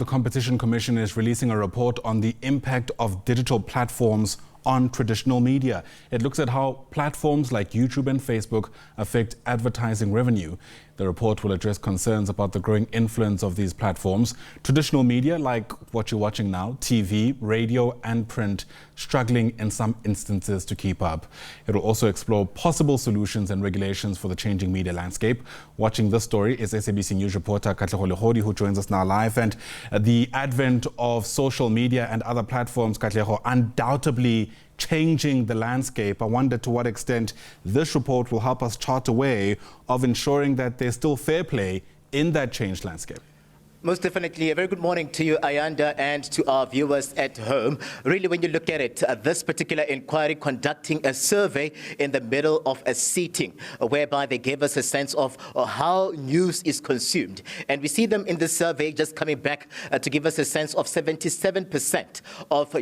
The Competition Commission is releasing a report on the impact of digital platforms on traditional media. It looks at how platforms like YouTube and Facebook affect advertising revenue. The report will address concerns about the growing influence of these platforms. Traditional media, like what you're watching now, TV, radio and print, struggling in some instances to keep up. It will also explore possible solutions and regulations for the changing media landscape. Watching this story is SABC News reporter Katlego, Legodi, who joins us now live. And the advent of social media and other platforms, Katlego, undoubtedly changing the landscape. I wonder to what extent this report will help us chart a way of ensuring that there's still fair play in that changed landscape. Most definitely. A very good morning to you, Ayanda, and to our viewers at home. Really, when you look at it, this particular inquiry conducting a survey in the middle of a sitting, whereby they gave us a sense of how news is consumed. And we see them in the survey just coming back to give us a sense of 77% of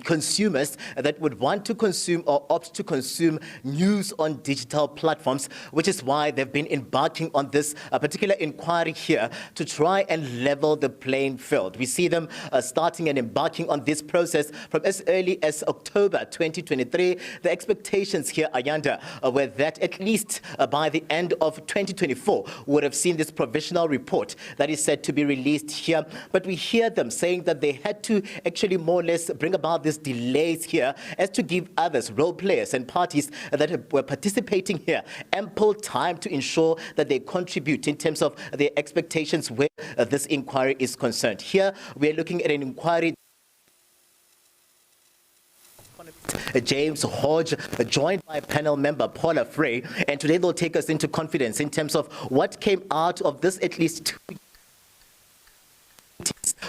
consumers that would want to consume or opt to consume news on digital platforms, which is why they've been embarking on this particular inquiry here to try and level the playing field. We see them starting and embarking on this process from as early as October 2023. The expectations here, Ayanda, were that at least by the end of 2024 would have seen this provisional report that is said to be released here. But we hear them saying that they had to actually more or less bring about these delays here as to give others, role players and parties that were participating here, ample time to ensure that they contribute in terms of their expectations where this inquiry is concerned. Here we are looking at an inquiry. James Hodge, joined by panel member Paula Frey, and today they'll take us into confidence in terms of what came out of this at least 2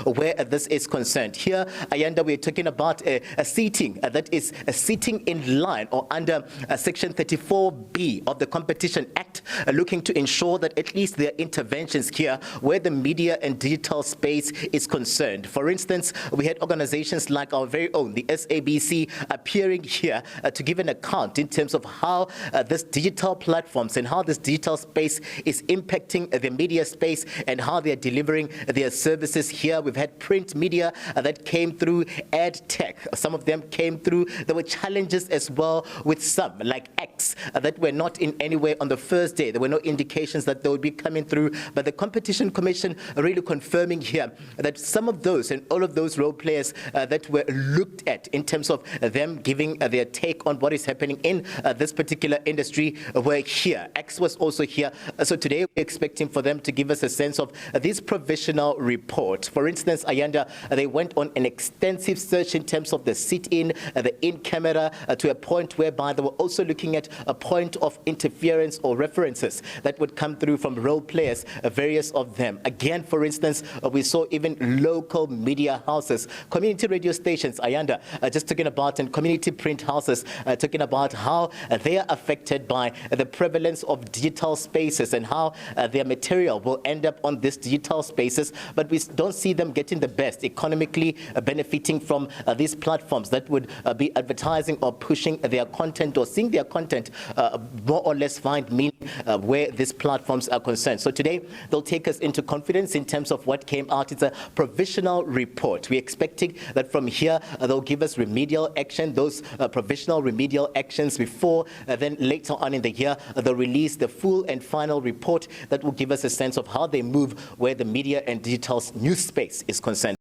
where this is concerned. Here, Ayanda, we're talking about a seating that is a sitting in line or under Section 34B of the Competition Act, looking to ensure that at least there are interventions here where the media and digital space is concerned. For instance, we had organizations like our very own, the SABC, appearing here to give an account in terms of how this digital platforms and how this digital space is impacting the media space and how they are delivering their services here. We've had print media that came through, ad tech. Some of them came through. There were challenges as well with some, like X, that were not in any way on the first day. There were no indications that they would be coming through. But the Competition Commission really confirming here that some of those and all of those role players that were looked at in terms of them giving their take on what is happening in this particular industry were here. X was also here. So today we're expecting for them to give us a sense of this provisional report. For instance, Ayanda, they went on an extensive search in terms of the sit-in, the in-camera, to a point whereby they were also looking at a point of interference or references that would come through from role players, various of them. Again, for instance, we saw even local media houses, community radio stations, Ayanda, just talking about, and community print houses, talking about how they are affected by the prevalence of digital spaces and how their material will end up on these digital spaces. But we don't see them getting the best economically benefiting from these platforms that would be advertising or pushing their content or seeing their content more or less find meaning where these platforms are concerned. So today they'll take us into confidence in terms of what came out. It's a provisional report. We're expecting that from here they'll give us remedial action, those provisional remedial actions before then later on in the year they'll release the full and final report that will give us a sense of how they move where the media and digital news space is concerned.